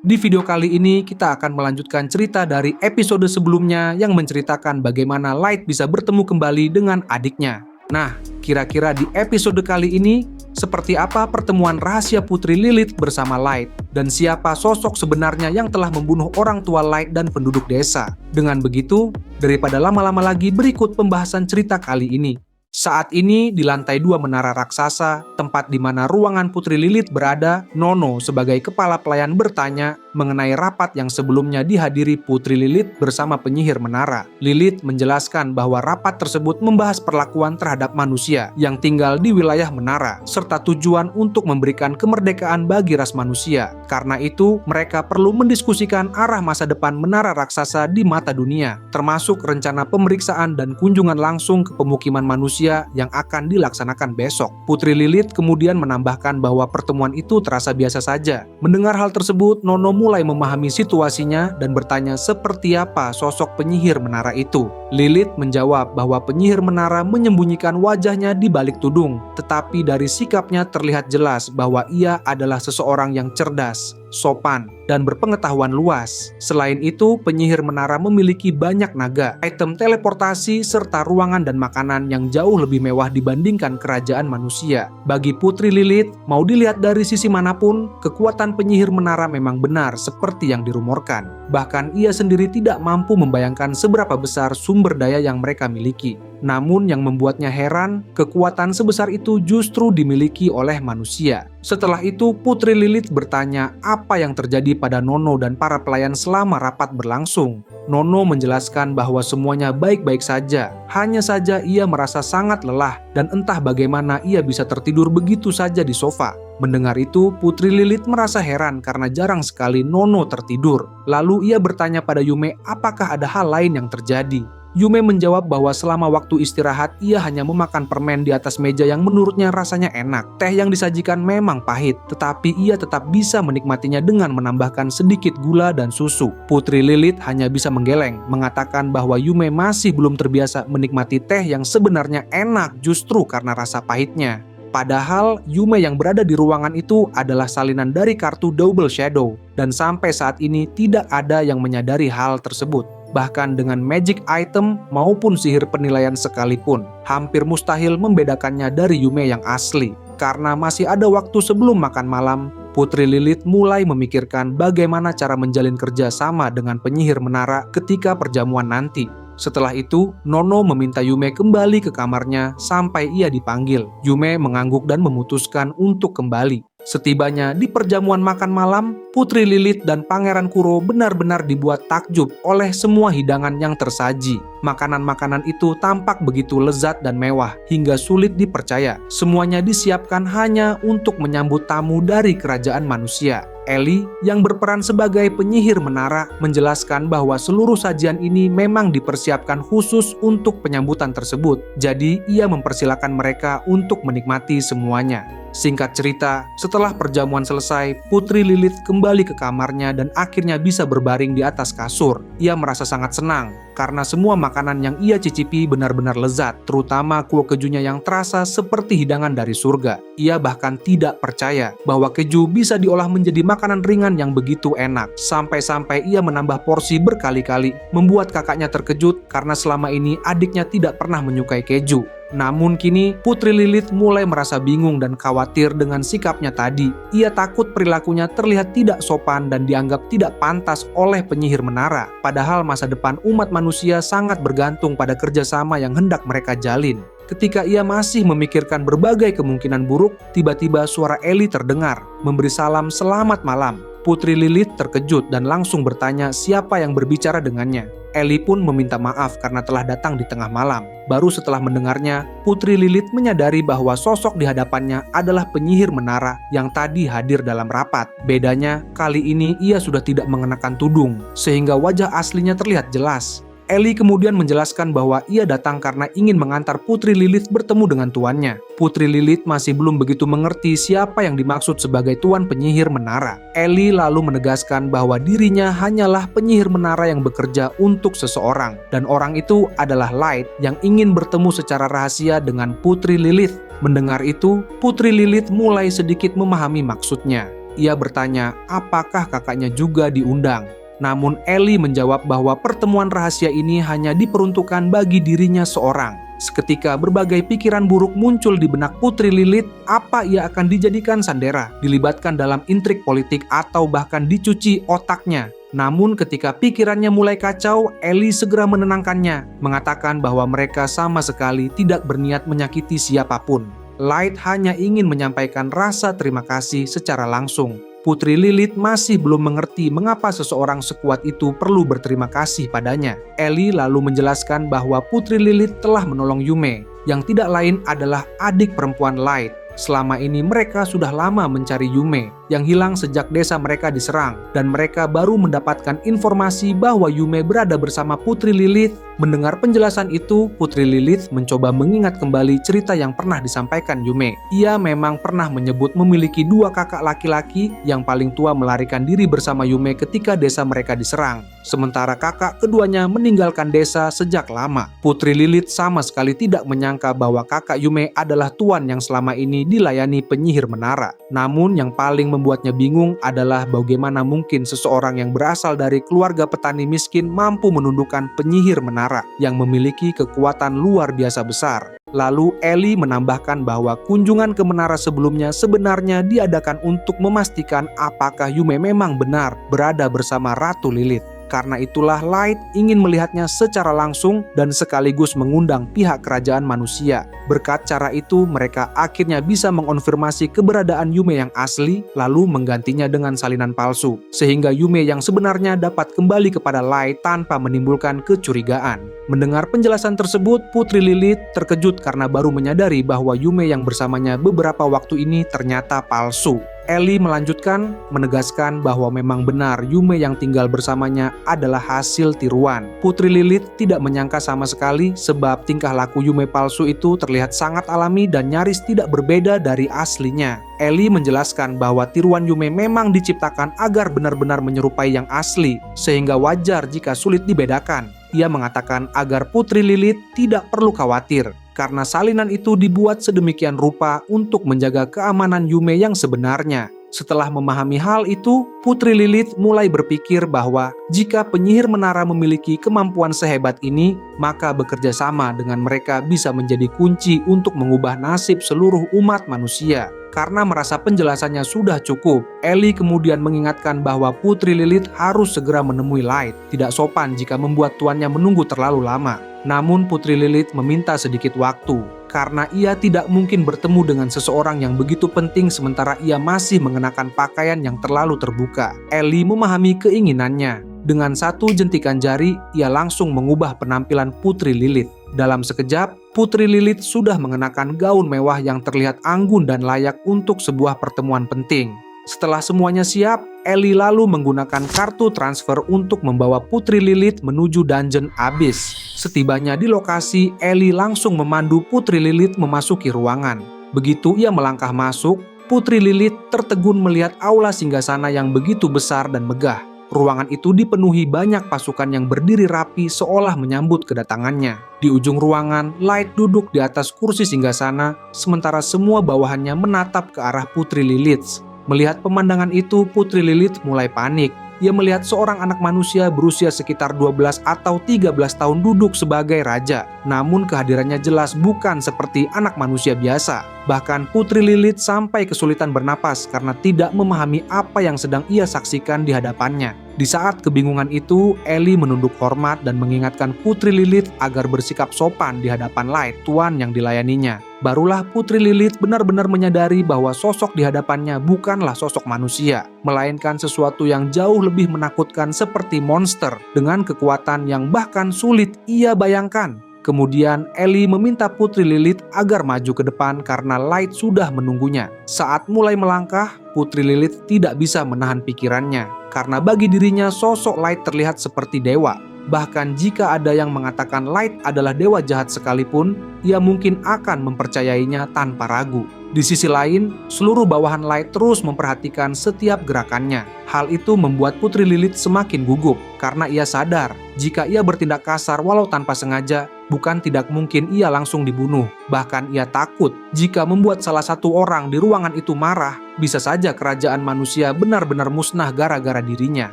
Di video kali ini kita akan melanjutkan cerita dari episode sebelumnya yang menceritakan bagaimana Light bisa bertemu kembali dengan adiknya. Nah, kira-kira di episode kali ini, seperti apa pertemuan rahasia Putri Lilith bersama Light? Dan siapa sosok sebenarnya yang telah membunuh orang tua Light dan penduduk desa? Dengan begitu, daripada lama-lama lagi berikut pembahasan cerita kali ini. Saat ini di lantai 2 menara raksasa, tempat di mana ruangan Putri Lilith berada, Nono sebagai kepala pelayan bertanya mengenai rapat yang sebelumnya dihadiri Putri Lilith bersama penyihir menara. Lilith menjelaskan bahwa rapat tersebut membahas perlakuan terhadap manusia yang tinggal di wilayah menara, serta tujuan untuk memberikan kemerdekaan bagi ras manusia. Karena itu, mereka perlu mendiskusikan arah masa depan menara raksasa di mata dunia, termasuk rencana pemeriksaan dan kunjungan langsung ke pemukiman manusia yang akan dilaksanakan besok. Putri Lilith kemudian menambahkan bahwa pertemuan itu terasa biasa saja. Mendengar hal tersebut, Nono mulai memahami situasinya dan bertanya seperti apa sosok penyihir menara itu. Lilith menjawab bahwa penyihir menara menyembunyikan wajahnya di balik tudung, tetapi dari sikapnya terlihat jelas bahwa ia adalah seseorang yang cerdas, sopan, dan berpengetahuan luas. Selain itu, penyihir menara memiliki banyak naga, item teleportasi, serta ruangan dan makanan yang jauh lebih mewah dibandingkan kerajaan manusia. Bagi Putri Lilith, mau dilihat dari sisi manapun, kekuatan penyihir menara memang benar seperti yang dirumorkan. Bahkan ia sendiri tidak mampu membayangkan seberapa besar sumber daya yang mereka miliki. Namun yang membuatnya heran, kekuatan sebesar itu justru dimiliki oleh manusia. Setelah itu, Putri Lilith bertanya apa yang terjadi pada Nono dan para pelayan selama rapat berlangsung. Nono menjelaskan bahwa semuanya baik-baik saja, hanya saja ia merasa sangat lelah dan entah bagaimana ia bisa tertidur begitu saja di sofa. Mendengar itu, Putri Lilith merasa heran karena jarang sekali Nono tertidur. Lalu ia bertanya pada Yume apakah ada hal lain yang terjadi. Yume menjawab bahwa selama waktu istirahat ia hanya memakan permen di atas meja yang menurutnya rasanya enak. Teh yang disajikan memang pahit, tetapi ia tetap bisa menikmatinya dengan menambahkan sedikit gula dan susu. Putri Lilith hanya bisa menggeleng, mengatakan bahwa Yume masih belum terbiasa menikmati teh yang sebenarnya enak justru karena rasa pahitnya. Padahal Yume yang berada di ruangan itu adalah salinan dari kartu Double Shadow, dan sampai saat ini tidak ada yang menyadari hal tersebut. Bahkan dengan magic item maupun sihir penilaian sekalipun, hampir mustahil membedakannya dari Yume yang asli. Karena masih ada waktu sebelum makan malam, Putri Lilith mulai memikirkan bagaimana cara menjalin kerja sama dengan penyihir menara ketika perjamuan nanti. Setelah itu, Nono meminta Yume kembali ke kamarnya sampai ia dipanggil. Yume mengangguk dan memutuskan untuk kembali. Setibanya di perjamuan makan malam, Putri Lilith dan Pangeran Kuro benar-benar dibuat takjub oleh semua hidangan yang tersaji. Makanan-makanan itu tampak begitu lezat dan mewah, hingga sulit dipercaya. Semuanya disiapkan hanya untuk menyambut tamu dari kerajaan manusia. Ellie yang berperan sebagai penyihir menara menjelaskan bahwa seluruh sajian ini memang dipersiapkan khusus untuk penyambutan tersebut. Jadi ia mempersilakan mereka untuk menikmati semuanya. Singkat cerita, setelah perjamuan selesai, Putri Lilith kembali ke kamarnya dan akhirnya bisa berbaring di atas kasur. Ia merasa sangat senang karena semua makanan yang ia cicipi benar-benar lezat, terutama kue kejunya yang terasa seperti hidangan dari surga. Ia bahkan tidak percaya bahwa keju bisa diolah menjadi makanan ringan yang begitu enak. Sampai-sampai ia menambah porsi berkali-kali, membuat kakaknya terkejut karena selama ini adiknya tidak pernah menyukai keju. Namun kini Putri Lilith mulai merasa bingung dan khawatir dengan sikapnya tadi. Ia takut perilakunya terlihat tidak sopan dan dianggap tidak pantas oleh penyihir menara. Padahal masa depan umat manusia sangat bergantung pada kerjasama yang hendak mereka jalin. Ketika ia masih memikirkan berbagai kemungkinan buruk, tiba-tiba suara Ellie terdengar, memberi salam selamat malam. Putri Lilith terkejut dan langsung bertanya siapa yang berbicara dengannya. Ellie pun meminta maaf karena telah datang di tengah malam. Baru setelah mendengarnya, Putri Lilith menyadari bahwa sosok di hadapannya adalah penyihir menara yang tadi hadir dalam rapat. Bedanya, kali ini ia sudah tidak mengenakan tudung, sehingga wajah aslinya terlihat jelas. Ellie kemudian menjelaskan bahwa ia datang karena ingin mengantar Putri Lilith bertemu dengan tuannya. Putri Lilith masih belum begitu mengerti siapa yang dimaksud sebagai tuan penyihir menara. Ellie lalu menegaskan bahwa dirinya hanyalah penyihir menara yang bekerja untuk seseorang, dan orang itu adalah Light yang ingin bertemu secara rahasia dengan Putri Lilith. Mendengar itu, Putri Lilith mulai sedikit memahami maksudnya. Ia bertanya apakah kakaknya juga diundang. Namun Ellie menjawab bahwa pertemuan rahasia ini hanya diperuntukkan bagi dirinya seorang. Seketika berbagai pikiran buruk muncul di benak Putri Lilith, apa ia akan dijadikan sandera, dilibatkan dalam intrik politik atau bahkan dicuci otaknya. Namun ketika pikirannya mulai kacau, Ellie segera menenangkannya, mengatakan bahwa mereka sama sekali tidak berniat menyakiti siapapun. Light hanya ingin menyampaikan rasa terima kasih secara langsung. Putri Lilith masih belum mengerti mengapa seseorang sekuat itu perlu berterima kasih padanya. Ellie lalu menjelaskan bahwa Putri Lilith telah menolong Yume, yang tidak lain adalah adik perempuan Light. Selama ini mereka sudah lama mencari Yume yang hilang sejak desa mereka diserang, dan mereka baru mendapatkan informasi bahwa Yume berada bersama Putri Lilith. Mendengar penjelasan itu, Putri Lilith mencoba mengingat kembali cerita yang pernah disampaikan Yume. Ia memang pernah menyebut memiliki 2 kakak laki-laki, yang paling tua melarikan diri bersama Yume ketika desa mereka diserang. Sementara kakak keduanya meninggalkan desa sejak lama. Putri Lilith sama sekali tidak menyangka bahwa kakak Yume adalah tuan yang selama ini dilayani penyihir menara. Namun yang paling membuatnya bingung adalah bagaimana mungkin seseorang yang berasal dari keluarga petani miskin mampu menundukkan penyihir menara yang memiliki kekuatan luar biasa besar. Lalu Ellie menambahkan bahwa kunjungan ke menara sebelumnya sebenarnya diadakan untuk memastikan apakah Yume memang benar berada bersama Ratu Lilith. Karena itulah Light ingin melihatnya secara langsung dan sekaligus mengundang pihak kerajaan manusia. Berkat cara itu, mereka akhirnya bisa mengonfirmasi keberadaan Yume yang asli, lalu menggantinya dengan salinan palsu, sehingga Yume yang sebenarnya dapat kembali kepada Light tanpa menimbulkan kecurigaan. Mendengar penjelasan tersebut, Putri Lilith terkejut karena baru menyadari bahwa Yume yang bersamanya beberapa waktu ini ternyata palsu. Ellie melanjutkan menegaskan bahwa memang benar Yume yang tinggal bersamanya adalah hasil tiruan. Putri Lilith tidak menyangka sama sekali sebab tingkah laku Yume palsu itu terlihat sangat alami dan nyaris tidak berbeda dari aslinya. Ellie menjelaskan bahwa tiruan Yume memang diciptakan agar benar-benar menyerupai yang asli, sehingga wajar jika sulit dibedakan. Ia mengatakan agar Putri Lilith tidak perlu khawatir, karena salinan itu dibuat sedemikian rupa untuk menjaga keamanan Yume yang sebenarnya. Setelah memahami hal itu, Putri Lilith mulai berpikir bahwa jika penyihir menara memiliki kemampuan sehebat ini, maka bekerja sama dengan mereka bisa menjadi kunci untuk mengubah nasib seluruh umat manusia. Karena merasa penjelasannya sudah cukup, Ellie kemudian mengingatkan bahwa Putri Lilith harus segera menemui Light. Tidak sopan jika membuat tuannya menunggu terlalu lama. Namun Putri Lilith meminta sedikit waktu, karena ia tidak mungkin bertemu dengan seseorang yang begitu penting sementara ia masih mengenakan pakaian yang terlalu terbuka. Ellie memahami keinginannya. Dengan satu jentikan jari, ia langsung mengubah penampilan Putri Lilith. Dalam sekejap, Putri Lilith sudah mengenakan gaun mewah yang terlihat anggun dan layak untuk sebuah pertemuan penting. Setelah semuanya siap, Ellie lalu menggunakan kartu transfer untuk membawa Putri Lilith menuju dungeon Abyss. Setibanya di lokasi, Ellie langsung memandu Putri Lilith memasuki ruangan. Begitu ia melangkah masuk, Putri Lilith tertegun melihat aula singgasana yang begitu besar dan megah. Ruangan itu dipenuhi banyak pasukan yang berdiri rapi seolah menyambut kedatangannya. Di ujung ruangan, Light duduk di atas kursi singgasana, sementara semua bawahannya menatap ke arah Putri Lilith. Melihat pemandangan itu, Putri Lilith mulai panik. Ia melihat seorang anak manusia berusia sekitar 12 atau 13 tahun duduk sebagai raja. Namun kehadirannya jelas bukan seperti anak manusia biasa. Bahkan Putri Lilith sampai kesulitan bernapas karena tidak memahami apa yang sedang ia saksikan di hadapannya. Di saat kebingungan itu, Ellie menunduk hormat dan mengingatkan Putri Lilith agar bersikap sopan di hadapan Light, tuan yang dilayaninya. Barulah Putri Lilith benar-benar menyadari bahwa sosok di hadapannya bukanlah sosok manusia, melainkan sesuatu yang jauh lebih menakutkan seperti monster dengan kekuatan yang bahkan sulit ia bayangkan. Kemudian Ellie meminta Putri Lilith agar maju ke depan karena Light sudah menunggunya. Saat mulai melangkah, Putri Lilith tidak bisa menahan pikirannya, karena bagi dirinya sosok Light terlihat seperti dewa. Bahkan jika ada yang mengatakan Light adalah dewa jahat sekalipun, ia mungkin akan mempercayainya tanpa ragu. Di sisi lain, seluruh bawahan Light terus memperhatikan setiap gerakannya. Hal itu membuat Putri Lilith semakin gugup, karena ia sadar jika ia bertindak kasar walau tanpa sengaja, Bukan tidak mungkin ia langsung dibunuh, bahkan ia takut jika membuat salah satu orang di ruangan itu marah, bisa saja kerajaan manusia benar-benar musnah gara-gara dirinya.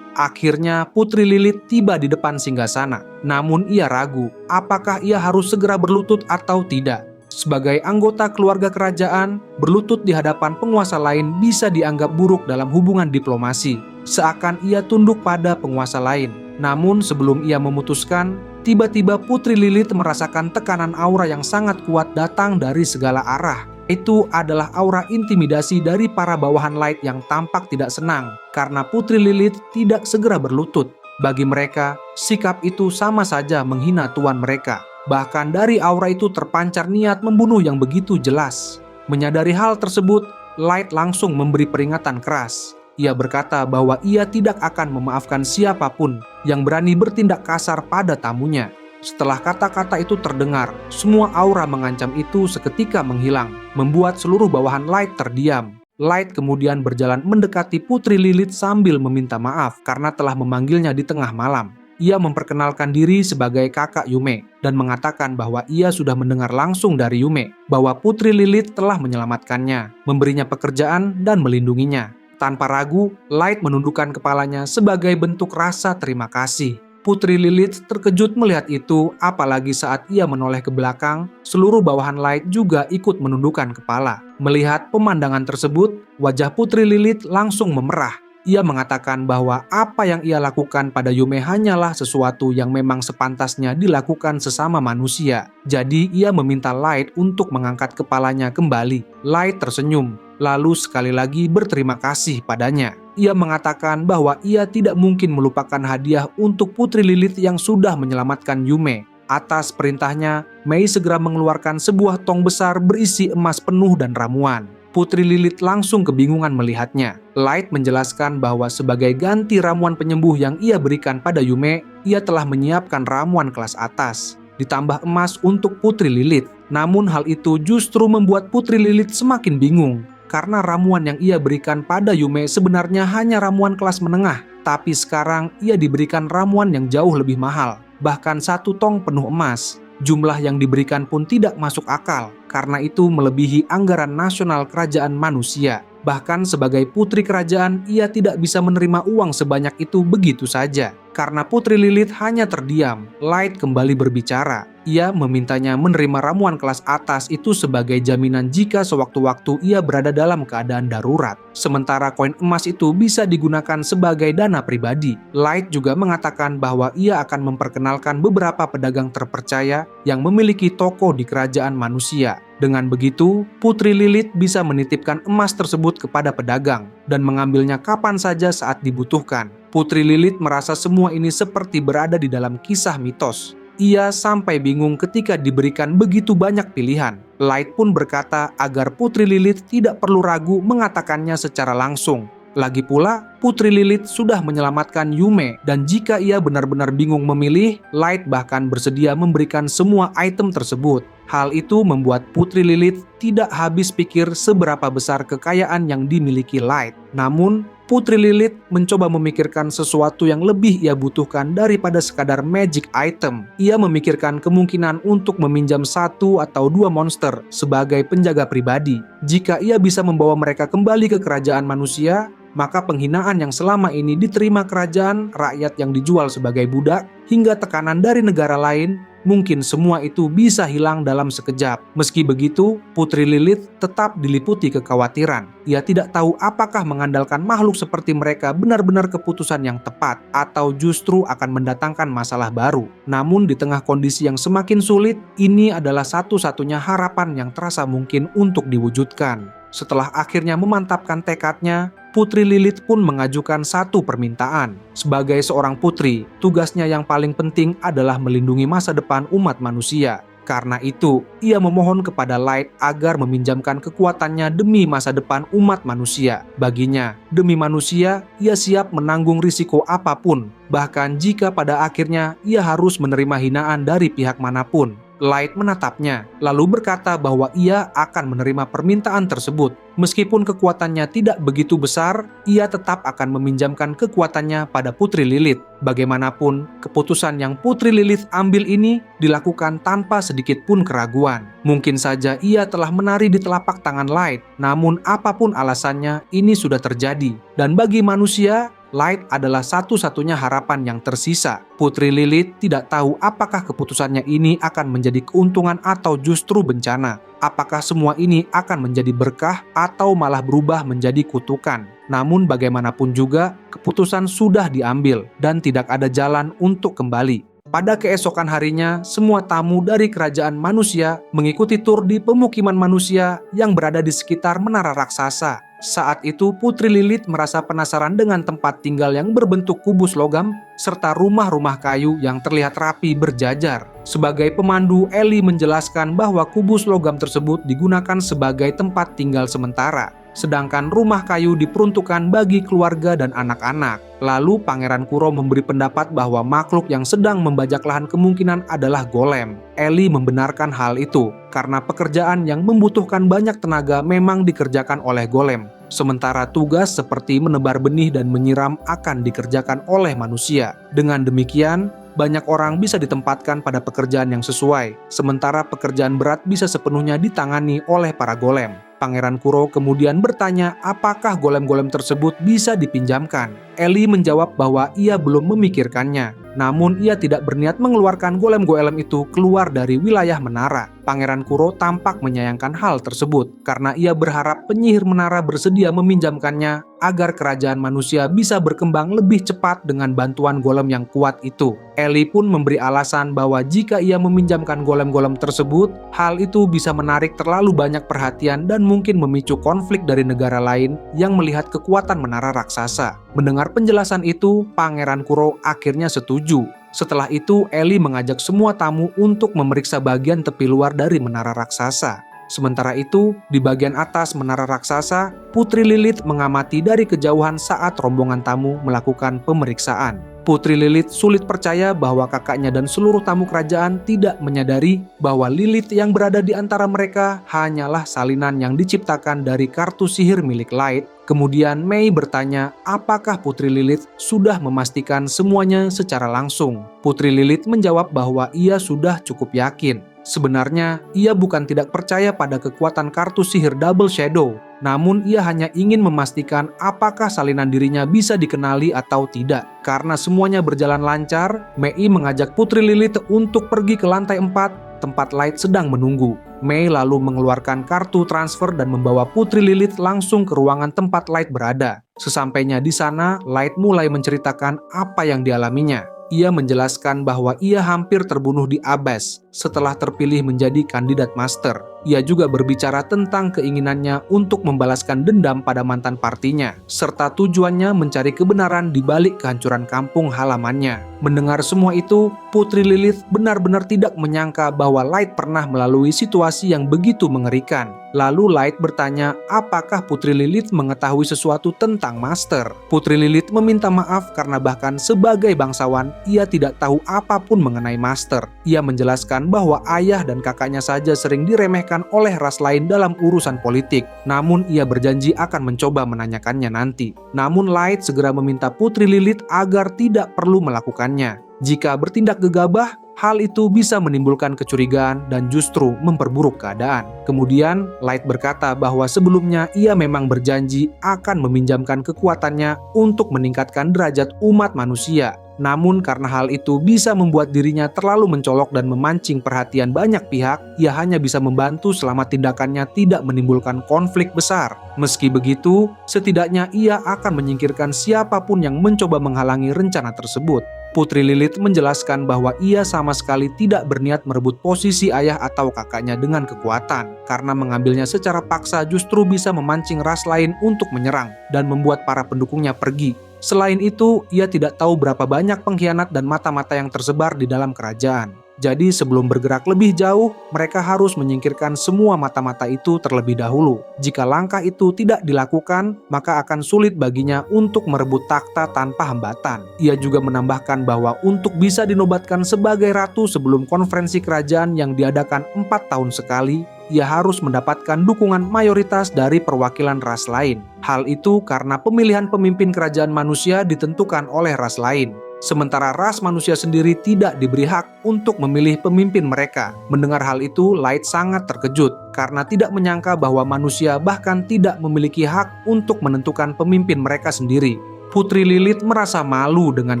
Akhirnya Putri Lilith tiba di depan singgasana, namun ia ragu apakah ia harus segera berlutut atau tidak. Sebagai anggota keluarga kerajaan, berlutut di hadapan penguasa lain bisa dianggap buruk dalam hubungan diplomasi, seakan ia tunduk pada penguasa lain. Namun sebelum ia memutuskan, tiba-tiba Putri Lilith merasakan tekanan aura yang sangat kuat datang dari segala arah. Itu adalah aura intimidasi dari para bawahan Light yang tampak tidak senang karena Putri Lilith tidak segera berlutut. Bagi mereka, sikap itu sama saja menghina tuan mereka. Bahkan dari aura itu terpancar niat membunuh yang begitu jelas. Menyadari hal tersebut, Light langsung memberi peringatan keras. Ia berkata bahwa ia tidak akan memaafkan siapapun yang berani bertindak kasar pada tamunya. Setelah kata-kata itu terdengar, semua aura mengancam itu seketika menghilang, membuat seluruh bawahan Light terdiam. Light kemudian berjalan mendekati Putri Lilith sambil meminta maaf karena telah memanggilnya di tengah malam. Ia memperkenalkan diri sebagai kakak Yume dan mengatakan bahwa ia sudah mendengar langsung dari Yume bahwa Putri Lilith telah menyelamatkannya, memberinya pekerjaan dan melindunginya. Tanpa ragu, Light menundukkan kepalanya sebagai bentuk rasa terima kasih. Putri Lilith terkejut melihat itu, apalagi saat ia menoleh ke belakang, seluruh bawahan Light juga ikut menundukkan kepala. Melihat pemandangan tersebut, wajah Putri Lilith langsung memerah. Ia mengatakan bahwa apa yang ia lakukan pada Yume hanyalah sesuatu yang memang sepantasnya dilakukan sesama manusia. Jadi ia meminta Light untuk mengangkat kepalanya kembali. Light tersenyum, lalu sekali lagi berterima kasih padanya. Ia mengatakan bahwa ia tidak mungkin melupakan hadiah untuk Putri Lilith yang sudah menyelamatkan Yume. Atas perintahnya, Mei segera mengeluarkan sebuah tong besar berisi emas penuh dan ramuan. Putri Lilith langsung kebingungan melihatnya. Light menjelaskan bahwa sebagai ganti ramuan penyembuh yang ia berikan pada Yume, ia telah menyiapkan ramuan kelas atas, ditambah emas untuk Putri Lilith. Namun hal itu justru membuat Putri Lilith semakin bingung, karena ramuan yang ia berikan pada Yume sebenarnya hanya ramuan kelas menengah, tapi sekarang ia diberikan ramuan yang jauh lebih mahal, bahkan 1 tong penuh emas. Jumlah yang diberikan pun tidak masuk akal, karena itu melebihi anggaran nasional kerajaan manusia. Bahkan sebagai putri kerajaan, ia tidak bisa menerima uang sebanyak itu begitu saja. Karena Putri Lilith hanya terdiam, Light kembali berbicara. Ia memintanya menerima ramuan kelas atas itu sebagai jaminan jika sewaktu-waktu ia berada dalam keadaan darurat. Sementara koin emas itu bisa digunakan sebagai dana pribadi. Light juga mengatakan bahwa ia akan memperkenalkan beberapa pedagang terpercaya yang memiliki toko di kerajaan manusia. Dengan begitu, Putri Lilith bisa menitipkan emas tersebut kepada pedagang dan mengambilnya kapan saja saat dibutuhkan. Putri Lilith merasa semua ini seperti berada di dalam kisah mitos. Ia sampai bingung ketika diberikan begitu banyak pilihan. Light pun berkata agar Putri Lilith tidak perlu ragu mengatakannya secara langsung. Lagi pula, Putri Lilith sudah menyelamatkan Yume, dan jika ia benar-benar bingung memilih, Light bahkan bersedia memberikan semua item tersebut. Hal itu membuat Putri Lilith tidak habis pikir seberapa besar kekayaan yang dimiliki Light. Namun, Putri Lilith mencoba memikirkan sesuatu yang lebih ia butuhkan daripada sekadar magic item. Ia memikirkan kemungkinan untuk meminjam 1 atau 2 monster sebagai penjaga pribadi. Jika ia bisa membawa mereka kembali ke kerajaan manusia, maka penghinaan yang selama ini diterima kerajaan, rakyat yang dijual sebagai budak, hingga tekanan dari negara lain, mungkin semua itu bisa hilang dalam sekejap. Meski begitu, Putri Lilith tetap diliputi kekhawatiran. Ia tidak tahu apakah mengandalkan makhluk seperti mereka benar-benar keputusan yang tepat, atau justru akan mendatangkan masalah baru. Namun di tengah kondisi yang semakin sulit, ini adalah satu-satunya harapan yang terasa mungkin untuk diwujudkan. Setelah akhirnya memantapkan tekadnya, Putri Lilith pun mengajukan satu permintaan. Sebagai seorang putri, tugasnya yang paling penting adalah melindungi masa depan umat manusia. Karena itu, ia memohon kepada Light agar meminjamkan kekuatannya demi masa depan umat manusia. Baginya, demi manusia, ia siap menanggung risiko apapun. Bahkan jika pada akhirnya ia harus menerima hinaan dari pihak manapun. Light menatapnya, lalu berkata bahwa ia akan menerima permintaan tersebut. Meskipun kekuatannya tidak begitu besar, ia tetap akan meminjamkan kekuatannya pada Putri Lilith. Bagaimanapun, keputusan yang Putri Lilith ambil ini dilakukan tanpa sedikit pun keraguan. Mungkin saja ia telah menari di telapak tangan Light, namun apapun alasannya, ini sudah terjadi. Dan bagi manusia, Light adalah satu-satunya harapan yang tersisa. Putri Lilith tidak tahu apakah keputusannya ini akan menjadi keuntungan atau justru bencana. Apakah semua ini akan menjadi berkah atau malah berubah menjadi kutukan. Namun bagaimanapun juga, keputusan sudah diambil dan tidak ada jalan untuk kembali. Pada keesokan harinya, semua tamu dari kerajaan manusia mengikuti tur di pemukiman manusia yang berada di sekitar menara raksasa. Saat itu Putri Lilith merasa penasaran dengan tempat tinggal yang berbentuk kubus logam serta rumah-rumah kayu yang terlihat rapi berjajar. Sebagai pemandu, Ellie menjelaskan bahwa kubus logam tersebut digunakan sebagai tempat tinggal sementara, sedangkan rumah kayu diperuntukkan bagi keluarga dan anak-anak. Lalu Pangeran Kuro memberi pendapat bahwa makhluk yang sedang membajak lahan kemungkinan adalah golem. Ellie membenarkan hal itu, karena pekerjaan yang membutuhkan banyak tenaga memang dikerjakan oleh golem. Sementara tugas seperti menebar benih dan menyiram akan dikerjakan oleh manusia. Dengan demikian, banyak orang bisa ditempatkan pada pekerjaan yang sesuai, sementara pekerjaan berat bisa sepenuhnya ditangani oleh para golem. Pangeran Kuro kemudian bertanya apakah golem-golem tersebut bisa dipinjamkan. Ellie menjawab bahwa ia belum memikirkannya, namun ia tidak berniat mengeluarkan golem-golem itu keluar dari wilayah menara. Pangeran Kuro tampak menyayangkan hal tersebut, karena ia berharap penyihir menara bersedia meminjamkannya agar kerajaan manusia bisa berkembang lebih cepat dengan bantuan golem yang kuat itu. Ellie pun memberi alasan bahwa jika ia meminjamkan golem-golem tersebut, hal itu bisa menarik terlalu banyak perhatian dan mungkin memicu konflik dari negara lain yang melihat kekuatan menara raksasa. Mendengar penjelasan itu, Pangeran Kuro akhirnya setuju. Setelah itu, Ellie mengajak semua tamu untuk memeriksa bagian tepi luar dari menara raksasa. Sementara itu, di bagian atas menara raksasa, Putri Lilith mengamati dari kejauhan saat rombongan tamu melakukan pemeriksaan. Putri Lilith sulit percaya bahwa kakaknya dan seluruh tamu kerajaan tidak menyadari bahwa Lilith yang berada di antara mereka hanyalah salinan yang diciptakan dari kartu sihir milik Light. Kemudian Mei bertanya apakah Putri Lilith sudah memastikan semuanya secara langsung. Putri Lilith menjawab bahwa ia sudah cukup yakin. Sebenarnya, ia bukan tidak percaya pada kekuatan kartu sihir Double Shadow, namun ia hanya ingin memastikan apakah salinan dirinya bisa dikenali atau tidak. Karena semuanya berjalan lancar, Mei mengajak Putri Lilith untuk pergi ke lantai 4, tempat Light sedang menunggu. Mei lalu mengeluarkan kartu transfer dan membawa Putri Lilith langsung ke ruangan tempat Light berada. Sesampainya di sana, Light mulai menceritakan apa yang dialaminya. Ia menjelaskan bahwa ia hampir terbunuh di Abyss setelah terpilih menjadi kandidat master. Ia juga berbicara tentang keinginannya untuk membalaskan dendam pada mantan partinya, serta tujuannya mencari kebenaran di balik kehancuran kampung halamannya. Mendengar semua itu, Putri Lilith benar-benar tidak menyangka bahwa Light pernah melalui situasi yang begitu mengerikan. Lalu Light bertanya apakah Putri Lilith mengetahui sesuatu tentang Master. Putri Lilith meminta maaf karena bahkan sebagai bangsawan, ia tidak tahu apapun mengenai Master. Ia menjelaskan bahwa ayah dan kakaknya saja sering diremehkan oleh ras lain dalam urusan politik. Namun ia berjanji akan mencoba menanyakannya nanti. Namun Light segera meminta Putri Lilith agar tidak perlu melakukannya. Jika bertindak gegabah, hal itu bisa menimbulkan kecurigaan dan justru memperburuk keadaan. Kemudian, Light berkata bahwa sebelumnya ia memang berjanji akan meminjamkan kekuatannya untuk meningkatkan derajat umat manusia. Namun karena hal itu bisa membuat dirinya terlalu mencolok dan memancing perhatian banyak pihak, ia hanya bisa membantu selama tindakannya tidak menimbulkan konflik besar. Meski begitu, setidaknya ia akan menyingkirkan siapapun yang mencoba menghalangi rencana tersebut. Putri Lilith menjelaskan bahwa ia sama sekali tidak berniat merebut posisi ayah atau kakaknya dengan kekuatan, karena mengambilnya secara paksa justru bisa memancing ras lain untuk menyerang dan membuat para pendukungnya pergi. Selain itu, ia tidak tahu berapa banyak pengkhianat dan mata-mata yang tersebar di dalam kerajaan. Jadi sebelum bergerak lebih jauh, mereka harus menyingkirkan semua mata-mata itu terlebih dahulu. Jika langkah itu tidak dilakukan, maka akan sulit baginya untuk merebut takhta tanpa hambatan. Ia juga menambahkan bahwa untuk bisa dinobatkan sebagai ratu sebelum konferensi kerajaan yang diadakan 4 tahun sekali, ia harus mendapatkan dukungan mayoritas dari perwakilan ras lain. Hal itu karena pemilihan pemimpin kerajaan manusia ditentukan oleh ras lain. Sementara ras manusia sendiri tidak diberi hak untuk memilih pemimpin mereka. Mendengar hal itu, Light sangat terkejut karena tidak menyangka bahwa manusia bahkan tidak memiliki hak untuk menentukan pemimpin mereka sendiri. Putri Lilith merasa malu dengan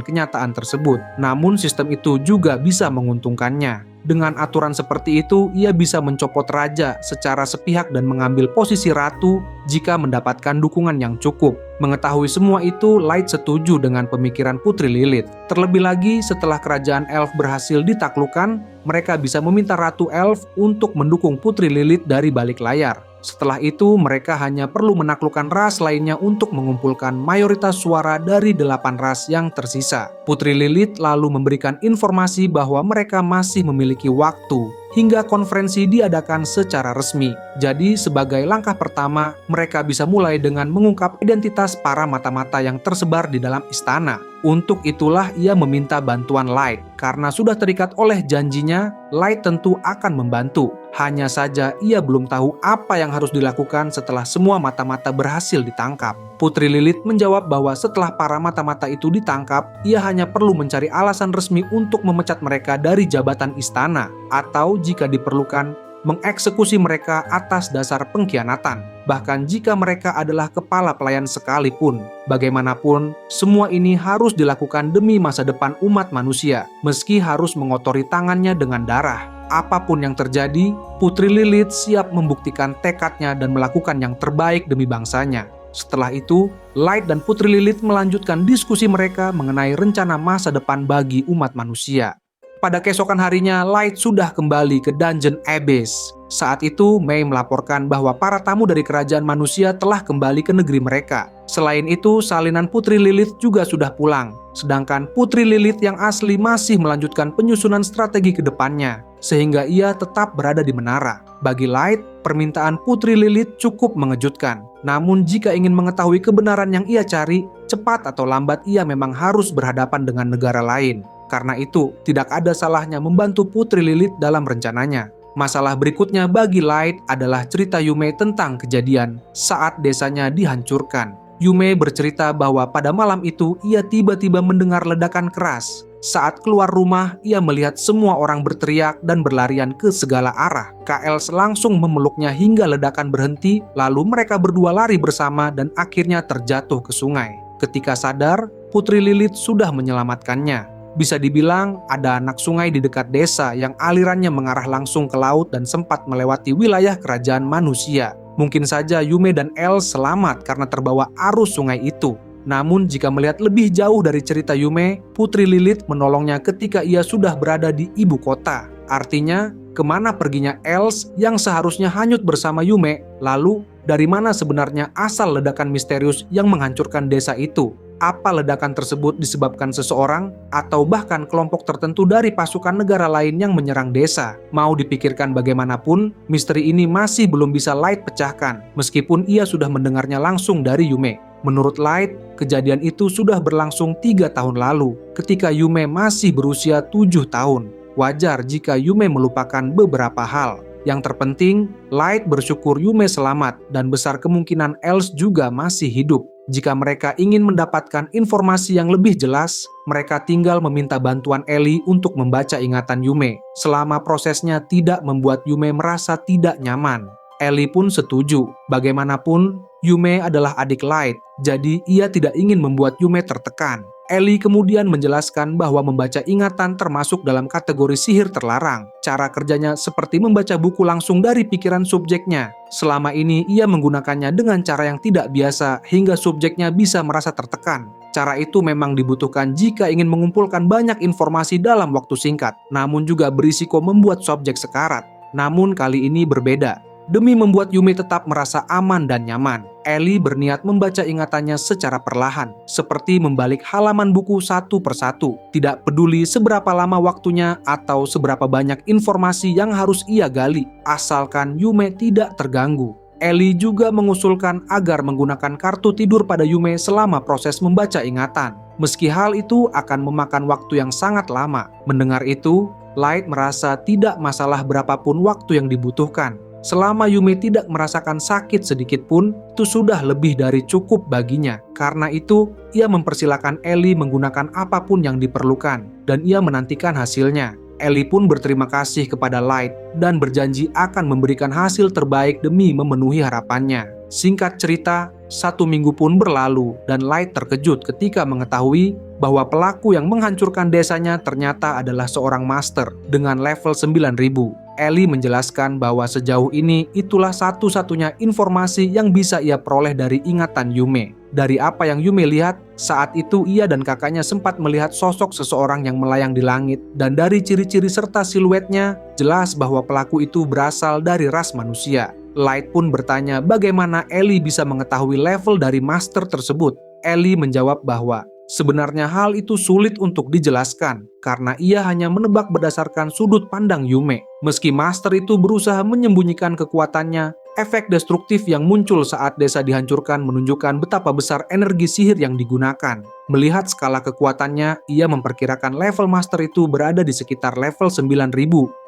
kenyataan tersebut, namun sistem itu juga bisa menguntungkannya. Dengan aturan seperti itu, ia bisa mencopot raja secara sepihak dan mengambil posisi ratu jika mendapatkan dukungan yang cukup. Mengetahui semua itu, Light setuju dengan pemikiran Putri Lilith. Terlebih lagi, setelah kerajaan Elf berhasil ditaklukkan, mereka bisa meminta Ratu Elf untuk mendukung Putri Lilith dari balik layar. Setelah itu, mereka hanya perlu menaklukkan ras lainnya untuk mengumpulkan mayoritas suara dari 8 ras yang tersisa. Putri Lilith lalu memberikan informasi bahwa mereka masih memiliki waktu hingga konferensi diadakan secara resmi. Jadi, sebagai langkah pertama, mereka bisa mulai dengan mengungkap identitas para mata-mata yang tersebar di dalam istana. Untuk itulah ia meminta bantuan Light. Karena sudah terikat oleh janjinya, Light tentu akan membantu. Hanya saja ia belum tahu apa yang harus dilakukan setelah semua mata-mata berhasil ditangkap. Putri Lilith menjawab bahwa setelah para mata-mata itu ditangkap, ia hanya perlu mencari alasan resmi untuk memecat mereka dari jabatan istana, atau jika diperlukan, mengeksekusi mereka atas dasar pengkhianatan. Bahkan jika mereka adalah kepala pelayan sekalipun. Bagaimanapun, semua ini harus dilakukan demi masa depan umat manusia, meski harus mengotori tangannya dengan darah. Apapun yang terjadi, Putri Lilith siap membuktikan tekadnya dan melakukan yang terbaik demi bangsanya. Setelah itu, Light dan Putri Lilith melanjutkan diskusi mereka mengenai rencana masa depan bagi umat manusia. Pada keesokan harinya, Light sudah kembali ke Dungeon Abyss. Saat itu, Mei melaporkan bahwa para tamu dari kerajaan manusia telah kembali ke negeri mereka. Selain itu, salinan Putri Lilith juga sudah pulang. Sedangkan Putri Lilith yang asli masih melanjutkan penyusunan strategi ke depannya, sehingga ia tetap berada di menara. Bagi Light, permintaan Putri Lilith cukup mengejutkan. Namun jika ingin mengetahui kebenaran yang ia cari, cepat atau lambat ia memang harus berhadapan dengan negara lain. Karena itu, tidak ada salahnya membantu Putri Lilith dalam rencananya. Masalah berikutnya bagi Light adalah cerita Yume tentang kejadian saat desanya dihancurkan. Yume bercerita bahwa pada malam itu ia tiba-tiba mendengar ledakan keras. Saat keluar rumah, ia melihat semua orang berteriak dan berlarian ke segala arah. KL langsung memeluknya hingga ledakan berhenti, lalu mereka berdua lari bersama dan akhirnya terjatuh ke sungai. Ketika sadar, Putri Lilith sudah menyelamatkannya. Bisa dibilang ada anak sungai di dekat desa yang alirannya mengarah langsung ke laut dan sempat melewati wilayah kerajaan manusia. Mungkin saja Yume dan El selamat karena terbawa arus sungai itu. Namun jika melihat lebih jauh dari cerita Yume, Putri Lilith menolongnya ketika ia sudah berada di ibu kota. Artinya, kemana perginya Els yang seharusnya hanyut bersama Yume? Lalu, dari mana sebenarnya asal ledakan misterius yang menghancurkan desa itu? Apa ledakan tersebut disebabkan seseorang atau bahkan kelompok tertentu dari pasukan negara lain yang menyerang desa? Mau dipikirkan bagaimanapun, misteri ini masih belum bisa Light pecahkan, meskipun ia sudah mendengarnya langsung dari Yume. Menurut Light, kejadian itu sudah berlangsung 3 tahun lalu, ketika Yume masih berusia 7 tahun. Wajar jika Yume melupakan beberapa hal. Yang terpenting, Light bersyukur Yume selamat dan besar kemungkinan Els juga masih hidup. Jika mereka ingin mendapatkan informasi yang lebih jelas, mereka tinggal meminta bantuan Ellie untuk membaca ingatan Yume. Selama prosesnya tidak membuat Yume merasa tidak nyaman, Ellie pun setuju. Bagaimanapun, Yume adalah adik Light, jadi ia tidak ingin membuat Yume tertekan. Ellie kemudian menjelaskan bahwa membaca ingatan termasuk dalam kategori sihir terlarang. Cara kerjanya seperti membaca buku langsung dari pikiran subjeknya. Selama ini ia menggunakannya dengan cara yang tidak biasa hingga subjeknya bisa merasa tertekan. Cara itu memang dibutuhkan jika ingin mengumpulkan banyak informasi dalam waktu singkat, namun juga berisiko membuat subjek sekarat. Namun kali ini berbeda. Demi membuat Yume tetap merasa aman dan nyaman, Ellie berniat membaca ingatannya secara perlahan, seperti membalik halaman buku satu persatu, tidak peduli seberapa lama waktunya atau seberapa banyak informasi yang harus ia gali, asalkan Yume tidak terganggu. Ellie juga mengusulkan agar menggunakan kartu tidur pada Yume selama proses membaca ingatan. Meski hal itu akan memakan waktu yang sangat lama. Mendengar itu, Light merasa tidak masalah berapapun waktu yang dibutuhkan. Selama Yume tidak merasakan sakit sedikit pun, itu sudah lebih dari cukup baginya. Karena itu, ia mempersilahkan Ellie menggunakan apapun yang diperlukan, dan ia menantikan hasilnya. Ellie pun berterima kasih kepada Light dan berjanji akan memberikan hasil terbaik demi memenuhi harapannya. Singkat cerita, 1 minggu pun berlalu dan Light terkejut ketika mengetahui bahwa pelaku yang menghancurkan desanya ternyata adalah seorang master dengan level 9000. Ellie menjelaskan bahwa sejauh ini itulah satu-satunya informasi yang bisa ia peroleh dari ingatan Yume. Dari apa yang Yume lihat, saat itu ia dan kakaknya sempat melihat sosok seseorang yang melayang di langit, dan dari ciri-ciri serta siluetnya, jelas bahwa pelaku itu berasal dari ras manusia. Light pun bertanya bagaimana Ellie bisa mengetahui level dari master tersebut. Ellie menjawab bahwa sebenarnya hal itu sulit untuk dijelaskan, karena ia hanya menebak berdasarkan sudut pandang Yume. Meski master itu berusaha menyembunyikan kekuatannya, efek destruktif yang muncul saat desa dihancurkan menunjukkan betapa besar energi sihir yang digunakan. Melihat skala kekuatannya, ia memperkirakan level master itu berada di sekitar level 9000.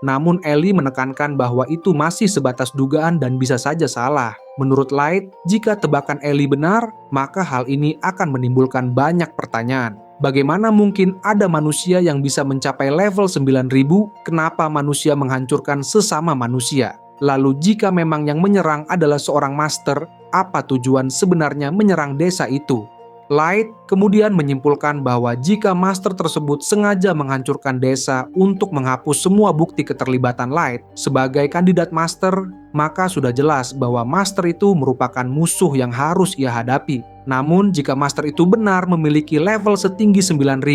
Namun Ellie menekankan bahwa itu masih sebatas dugaan dan bisa saja salah. Menurut Light, jika tebakan Ellie benar, maka hal ini akan menimbulkan banyak pertanyaan. Bagaimana mungkin ada manusia yang bisa mencapai level 9000? Kenapa manusia menghancurkan sesama manusia? Lalu jika memang yang menyerang adalah seorang master, apa tujuan sebenarnya menyerang desa itu? Light kemudian menyimpulkan bahwa jika master tersebut sengaja menghancurkan desa untuk menghapus semua bukti keterlibatan Light sebagai kandidat master, maka sudah jelas bahwa master itu merupakan musuh yang harus ia hadapi. Namun jika master itu benar memiliki level setinggi 9000,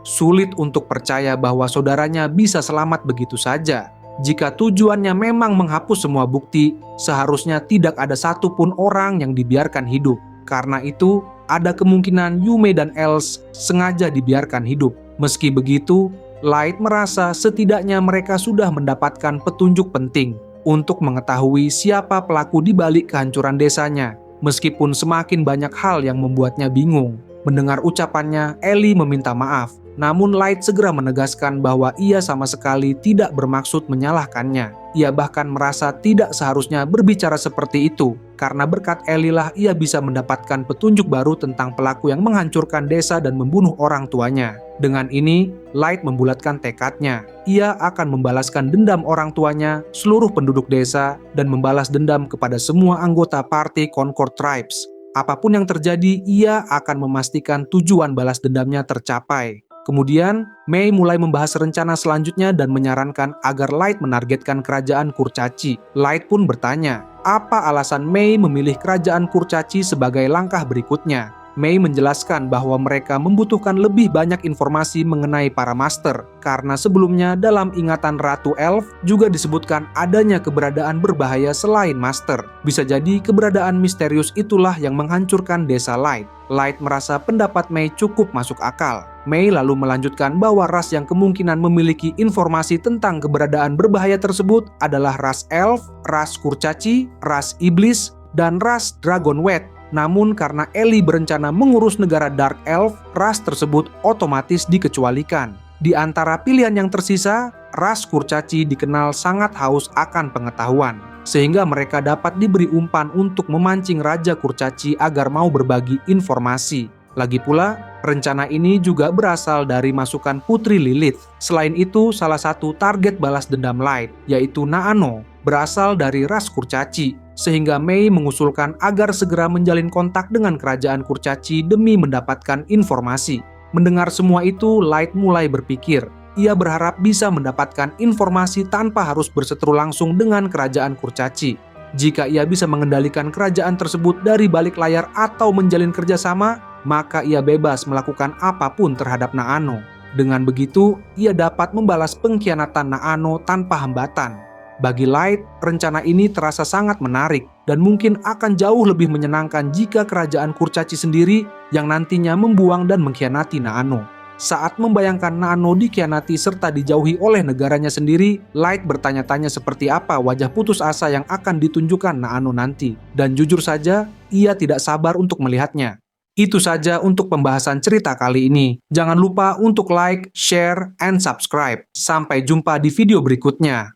sulit untuk percaya bahwa saudaranya bisa selamat begitu saja. Jika tujuannya memang menghapus semua bukti, seharusnya tidak ada satupun orang yang dibiarkan hidup. Karena itu, ada kemungkinan Yume dan Els sengaja dibiarkan hidup. Meski begitu, Light merasa setidaknya mereka sudah mendapatkan petunjuk penting untuk mengetahui siapa pelaku di balik kehancuran desanya. Meskipun semakin banyak hal yang membuatnya bingung. Mendengar ucapannya, Ellie meminta maaf. Namun Light segera menegaskan bahwa ia sama sekali tidak bermaksud menyalahkannya. Ia bahkan merasa tidak seharusnya berbicara seperti itu, karena berkat Ellie lah ia bisa mendapatkan petunjuk baru tentang pelaku yang menghancurkan desa dan membunuh orang tuanya. Dengan ini, Light membulatkan tekadnya. Ia akan membalaskan dendam orang tuanya, seluruh penduduk desa, dan membalas dendam kepada semua anggota partai Concord Tribes. Apapun yang terjadi, ia akan memastikan tujuan balas dendamnya tercapai. Kemudian, Mei mulai membahas rencana selanjutnya dan menyarankan agar Light menargetkan kerajaan Kurcaci. Light pun bertanya, apa alasan Mei memilih kerajaan Kurcaci sebagai langkah berikutnya? Mei menjelaskan bahwa mereka membutuhkan lebih banyak informasi mengenai para master, karena sebelumnya dalam ingatan Ratu Elf juga disebutkan adanya keberadaan berbahaya selain master. Bisa jadi keberadaan misterius itulah yang menghancurkan desa Light. Light merasa pendapat Mei cukup masuk akal. Mei lalu melanjutkan bahwa ras yang kemungkinan memiliki informasi tentang keberadaan berbahaya tersebut adalah ras Elf, ras Kurcaci, ras Iblis, dan ras Dragonwed. Namun karena Ellie berencana mengurus negara Dark Elf, ras tersebut otomatis dikecualikan. Di antara pilihan yang tersisa, ras Kurcaci dikenal sangat haus akan pengetahuan, sehingga mereka dapat diberi umpan untuk memancing Raja Kurcaci agar mau berbagi informasi. Lagi pula, rencana ini juga berasal dari masukan Putri Lilith. Selain itu, salah satu target balas dendam Light, yaitu Naano, berasal dari ras Kurcaci. Sehingga Mei mengusulkan agar segera menjalin kontak dengan kerajaan Kurcaci demi mendapatkan informasi. Mendengar semua itu, Light mulai berpikir. Ia berharap bisa mendapatkan informasi tanpa harus berseteru langsung dengan kerajaan Kurcaci. Jika ia bisa mengendalikan kerajaan tersebut dari balik layar atau menjalin kerjasama, maka ia bebas melakukan apapun terhadap Naano. Dengan begitu, ia dapat membalas pengkhianatan Naano tanpa hambatan. Bagi Light, rencana ini terasa sangat menarik dan mungkin akan jauh lebih menyenangkan jika kerajaan Kurcaci sendiri yang nantinya membuang dan mengkhianati Naano. Saat membayangkan Naano dikhianati serta dijauhi oleh negaranya sendiri, Light bertanya-tanya seperti apa wajah putus asa yang akan ditunjukkan Naano nanti. Dan jujur saja, ia tidak sabar untuk melihatnya. Itu saja untuk pembahasan cerita kali ini. Jangan lupa untuk like, share, and subscribe. Sampai jumpa di video berikutnya.